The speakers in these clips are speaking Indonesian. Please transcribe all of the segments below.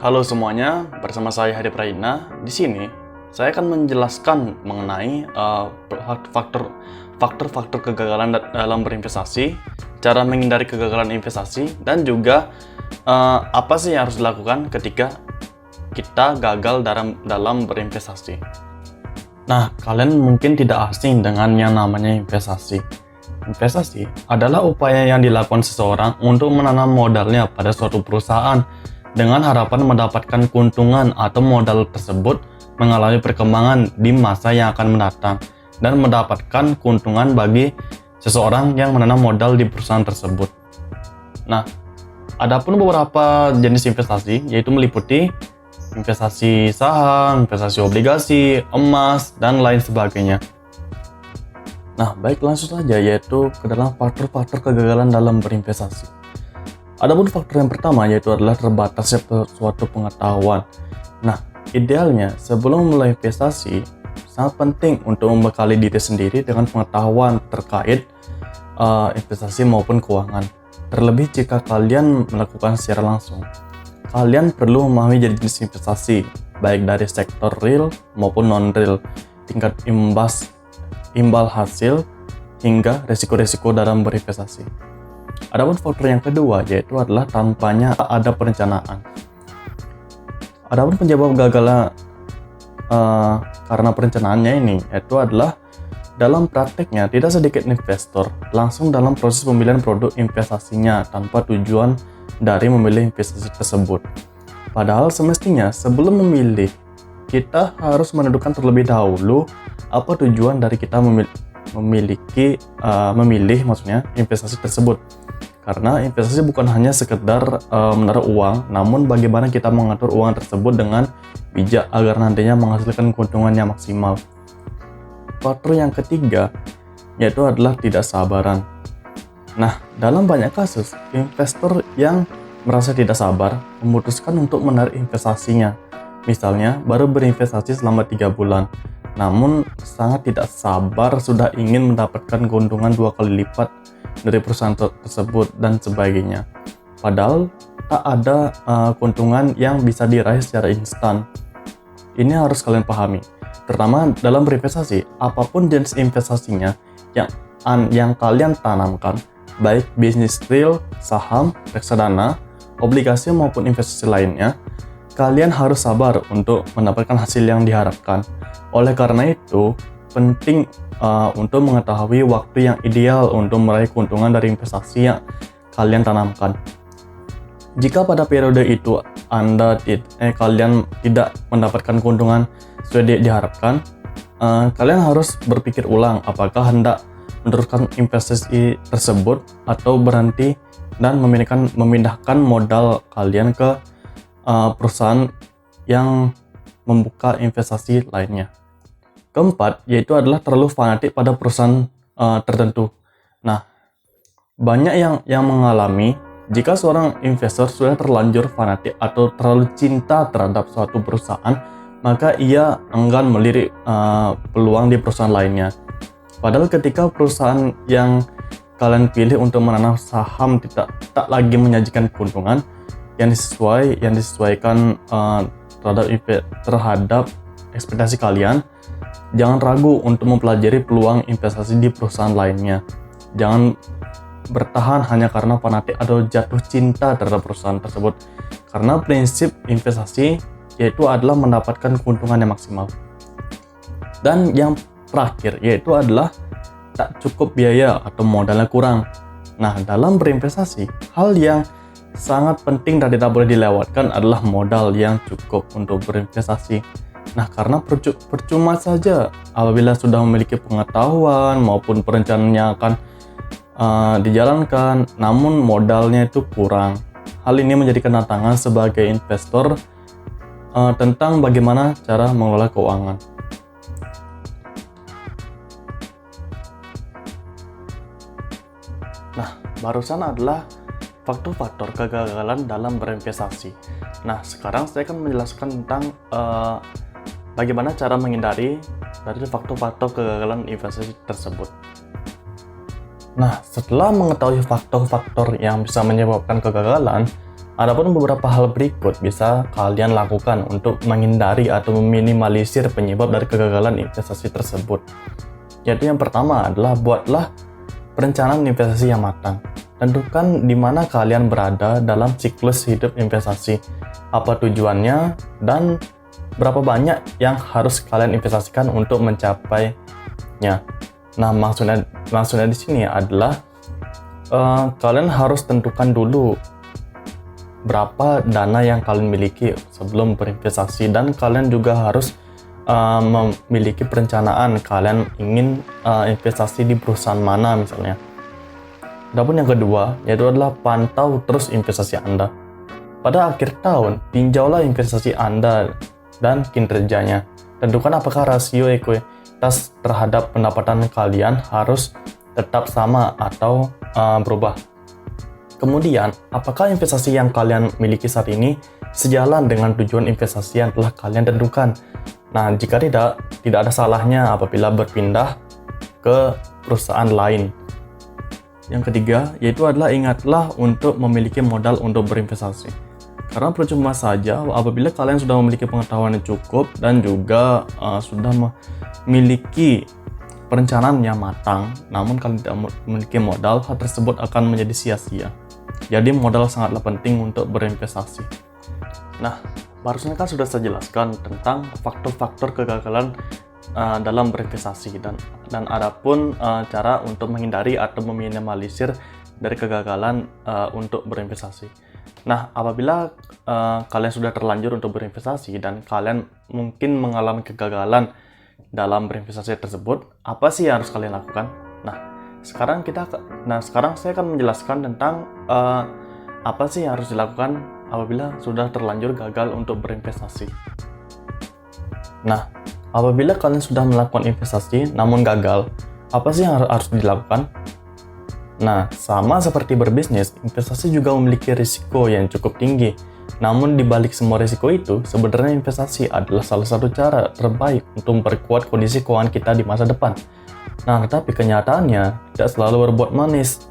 Halo semuanya, bersama saya Hadi Praina. Di sini saya akan menjelaskan mengenai faktor-faktor kegagalan dalam berinvestasi, cara menghindari kegagalan investasi, dan juga apa sih yang harus dilakukan ketika kita gagal dalam berinvestasi. Nah, kalian mungkin tidak asing dengan yang namanya investasi. Investasi adalah upaya yang dilakukan seseorang untuk menanam modalnya pada suatu perusahaan dengan harapan mendapatkan keuntungan atau modal tersebut mengalami perkembangan di masa yang akan mendatang dan mendapatkan keuntungan bagi seseorang yang menanam modal di perusahaan tersebut. Nah, adapun beberapa jenis investasi yaitu meliputi investasi saham, investasi obligasi, emas, dan lain sebagainya. Nah, baik langsung saja yaitu ke dalam faktor-faktor kegagalan dalam berinvestasi. Adapun faktor yang pertama yaitu adalah terbatasnya suatu pengetahuan. Nah, idealnya sebelum mulai investasi sangat penting untuk membekali diri sendiri dengan pengetahuan terkait investasi maupun keuangan. Terlebih jika kalian melakukan secara langsung. Kalian perlu memahami jenis investasi, baik dari sektor real maupun non-real, tingkat imbal hasil, hingga resiko-resiko dalam berinvestasi. Adapun faktor yang kedua yaitu adalah tanpanya ada perencanaan. Adapun penyebab gagalnya karena perencanaannya ini yaitu adalah dalam prakteknya tidak sedikit investor langsung dalam proses pemilihan produk investasinya tanpa tujuan dari memilih investasi tersebut. Padahal semestinya sebelum memilih kita harus menentukan terlebih dahulu apa tujuan dari kita memilih maksudnya investasi tersebut. Karena investasi bukan hanya sekedar menaruh uang, namun bagaimana kita mengatur uang tersebut dengan bijak agar nantinya menghasilkan keuntungan yang maksimal. Faktor yang ketiga yaitu adalah tidak sabaran. Nah, dalam banyak kasus, investor yang merasa tidak sabar memutuskan untuk menarik investasinya. Misalnya, baru berinvestasi selama 3 bulan, namun sangat tidak sabar sudah ingin mendapatkan keuntungan 2 kali lipat dari perusahaan tersebut dan sebagainya. Padahal tak ada keuntungan yang bisa diraih secara instan. Ini harus kalian pahami. Terutama dalam berinvestasi, apapun jenis investasinya yang kalian tanamkan, baik bisnis real, saham, reksadana, obligasi maupun investasi lainnya, kalian harus sabar untuk mendapatkan hasil yang diharapkan. Oleh karena itu, penting untuk mengetahui waktu yang ideal untuk meraih keuntungan dari investasi yang kalian tanamkan. Jika pada periode itu kalian tidak mendapatkan keuntungan sesuai diharapkan, kalian harus berpikir ulang apakah hendak meneruskan investasi tersebut atau berhenti dan memindahkan modal kalian ke perusahaan yang membuka investasi lainnya. Keempat, yaitu adalah terlalu fanatik pada perusahaan tertentu. Nah, banyak yang mengalami jika seorang investor sudah terlanjur fanatik atau terlalu cinta terhadap suatu perusahaan, maka ia enggan melirik peluang di perusahaan lainnya. Padahal ketika perusahaan yang kalian pilih untuk menanam saham tak lagi menyajikan keuntungan yang disesuaikan terhadap ekspektasi kalian, jangan ragu untuk mempelajari peluang investasi di perusahaan lainnya. Jangan bertahan hanya karena fanatik atau jatuh cinta terhadap perusahaan tersebut. Karena prinsip investasi yaitu adalah mendapatkan keuntungan yang maksimal. Dan yang terakhir yaitu adalah tak cukup biaya atau modalnya kurang. Nah, dalam berinvestasi, hal yang sangat penting dan tidak boleh dilewatkan adalah modal yang cukup untuk berinvestasi. Nah, karena percuma saja apabila sudah memiliki pengetahuan maupun perencanaan yang akan dijalankan, namun modalnya itu kurang. Hal ini menjadikan tantangan sebagai investor tentang bagaimana cara mengelola keuangan. Nah, barusan adalah faktor-faktor kegagalan dalam berinvestasi. Nah, sekarang saya akan menjelaskan tentang bagaimana cara menghindari dari faktor-faktor kegagalan investasi tersebut. Nah, setelah mengetahui faktor-faktor yang bisa menyebabkan kegagalan, ada pun beberapa hal berikut bisa kalian lakukan untuk menghindari atau meminimalisir penyebab dari kegagalan investasi tersebut. Yaitu yang pertama adalah buatlah perencanaan investasi yang matang. Tentukan di mana kalian berada dalam siklus hidup investasi, apa tujuannya, dan berapa banyak yang harus kalian investasikan untuk mencapainya. Nah, maksudnya di sini adalah kalian harus tentukan dulu berapa dana yang kalian miliki sebelum berinvestasi, dan kalian juga harus memiliki perencanaan kalian ingin investasi di perusahaan mana misalnya. Adapun yang kedua yaitu adalah pantau terus investasi Anda. Pada akhir tahun, tinjaulah investasi Anda dan kinerjanya. Tentukan apakah rasio ekuitas terhadap pendapatan kalian harus tetap sama atau berubah. Kemudian, apakah investasi yang kalian miliki saat ini sejalan dengan tujuan investasi yang telah kalian tentukan? Nah, jika tidak ada salahnya apabila berpindah ke perusahaan lain. Yang ketiga, yaitu adalah ingatlah untuk memiliki modal untuk berinvestasi. Karena percuma saja apabila kalian sudah memiliki pengetahuan yang cukup dan juga sudah memiliki perencanaan yang matang, namun kalian tidak memiliki modal, hal tersebut akan menjadi sia-sia. Jadi modal sangatlah penting untuk berinvestasi. Nah, barusan kan sudah saya jelaskan tentang faktor-faktor kegagalan dalam berinvestasi dan ada pun cara untuk menghindari atau meminimalisir dari kegagalan untuk berinvestasi. Nah, apabila kalian sudah terlanjur untuk berinvestasi dan kalian mungkin mengalami kegagalan dalam berinvestasi tersebut, apa sih yang harus kalian lakukan? Sekarang saya akan menjelaskan tentang apa sih yang harus dilakukan apabila sudah terlanjur gagal untuk berinvestasi. Nah, apabila kalian sudah melakukan investasi namun gagal, apa sih yang harus dilakukan? Nah, sama seperti berbisnis, investasi juga memiliki risiko yang cukup tinggi. Namun di balik semua risiko itu, sebenarnya investasi adalah salah satu cara terbaik untuk memperkuat kondisi keuangan kita di masa depan. Nah, tetapi kenyataannya tidak selalu berbuat manis.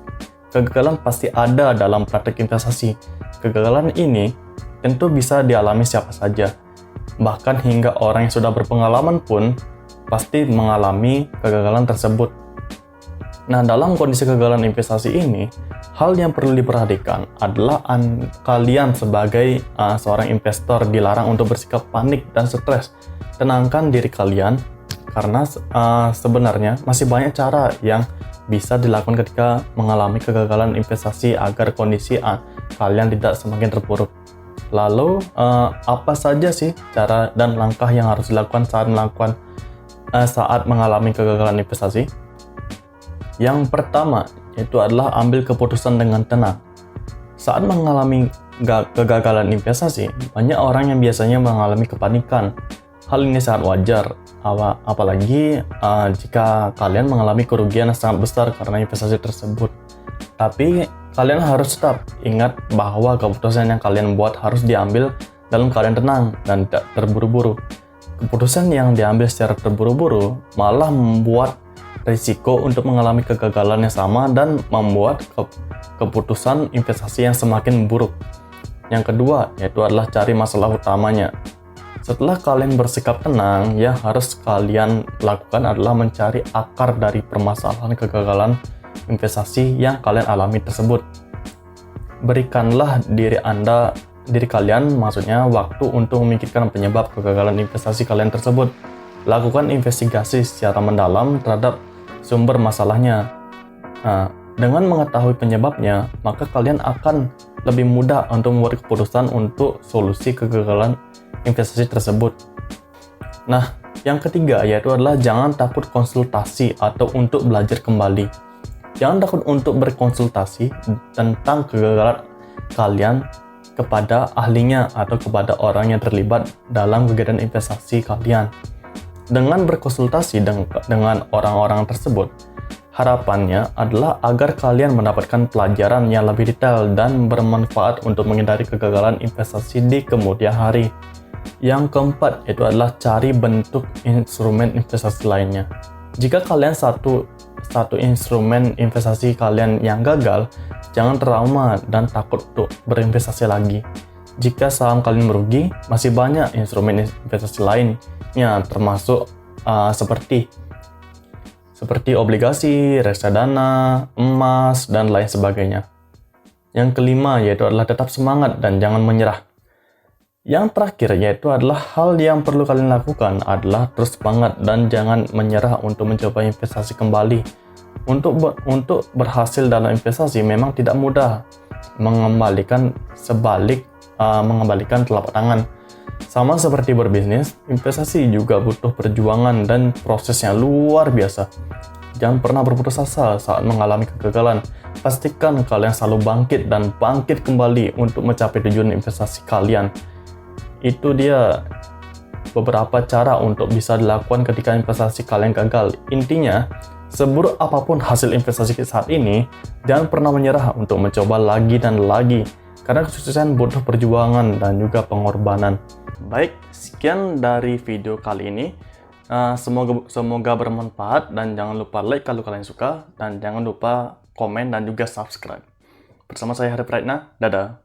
Kegagalan pasti ada dalam praktek investasi. Kegagalan ini tentu bisa dialami siapa saja. Bahkan hingga orang yang sudah berpengalaman pun pasti mengalami kegagalan tersebut. Nah, dalam kondisi kegagalan investasi ini, hal yang perlu diperhatikan adalah kalian sebagai seorang investor dilarang untuk bersikap panik dan stres. Tenangkan diri kalian, karena sebenarnya masih banyak cara yang bisa dilakukan ketika mengalami kegagalan investasi agar kondisi kalian tidak semakin terpuruk. Lalu, apa saja sih cara dan langkah yang harus dilakukan saat mengalami kegagalan investasi? Yang pertama, yaitu adalah ambil keputusan dengan tenang. Saat mengalami kegagalan investasi, banyak orang yang biasanya mengalami kepanikan. Hal ini sangat wajar, apalagi jika kalian mengalami kerugian yang sangat besar karena investasi tersebut. Tapi, kalian harus tetap ingat bahwa keputusan yang kalian buat harus diambil dalam keadaan tenang dan tidak terburu-buru. Keputusan yang diambil secara terburu-buru malah membuat risiko untuk mengalami kegagalan yang sama dan membuat keputusan investasi yang semakin buruk. Yang kedua, yaitu adalah cari masalah utamanya. Setelah kalian bersikap tenang, yang harus kalian lakukan adalah mencari akar dari permasalahan kegagalan investasi yang kalian alami tersebut. Berikanlah diri kalian waktu untuk memikirkan penyebab kegagalan investasi kalian tersebut. Lakukan investigasi secara mendalam terhadap sumber masalahnya. Nah, dengan mengetahui penyebabnya, maka kalian akan lebih mudah untuk membuat keputusan untuk solusi kegagalan investasi tersebut. Nah, yang ketiga yaitu adalah jangan takut konsultasi atau untuk belajar kembali. Jangan takut untuk berkonsultasi tentang kegagalan kalian kepada ahlinya atau kepada orang yang terlibat dalam kegiatan investasi kalian. Dengan berkonsultasi dengan orang-orang tersebut, harapannya adalah agar kalian mendapatkan pelajaran yang lebih detail dan bermanfaat untuk menghindari kegagalan investasi di kemudian hari. Yang keempat, itu adalah cari bentuk instrumen investasi lainnya. Jika kalian satu instrumen investasi kalian yang gagal, jangan trauma dan takut untuk berinvestasi lagi. Jika saham kalian merugi, masih banyak instrumen investasi lainnya, termasuk seperti obligasi, reksadana, emas, dan lain sebagainya. Yang kelima yaitu adalah tetap semangat dan jangan menyerah. Yang terakhir yaitu adalah hal yang perlu kalian lakukan adalah terus semangat dan jangan menyerah untuk mencoba investasi kembali. Untuk berhasil dalam investasi memang tidak mudah mengembalikan telapak tangan. Sama seperti berbisnis, investasi juga butuh perjuangan dan proses yang luar biasa. Jangan pernah berputus asa saat mengalami kegagalan. Pastikan kalian selalu bangkit kembali untuk mencapai tujuan investasi kalian. Itu dia beberapa cara untuk bisa dilakukan ketika investasi kalian gagal. Intinya, seburuk apapun hasil investasi saat ini, jangan pernah menyerah untuk mencoba lagi dan lagi. Karena kesuksesan butuh perjuangan dan juga pengorbanan. Baik, sekian dari video kali ini. Semoga bermanfaat dan jangan lupa like kalau kalian suka dan jangan lupa komen dan juga subscribe. Bersama saya Harif Raitna, dadah.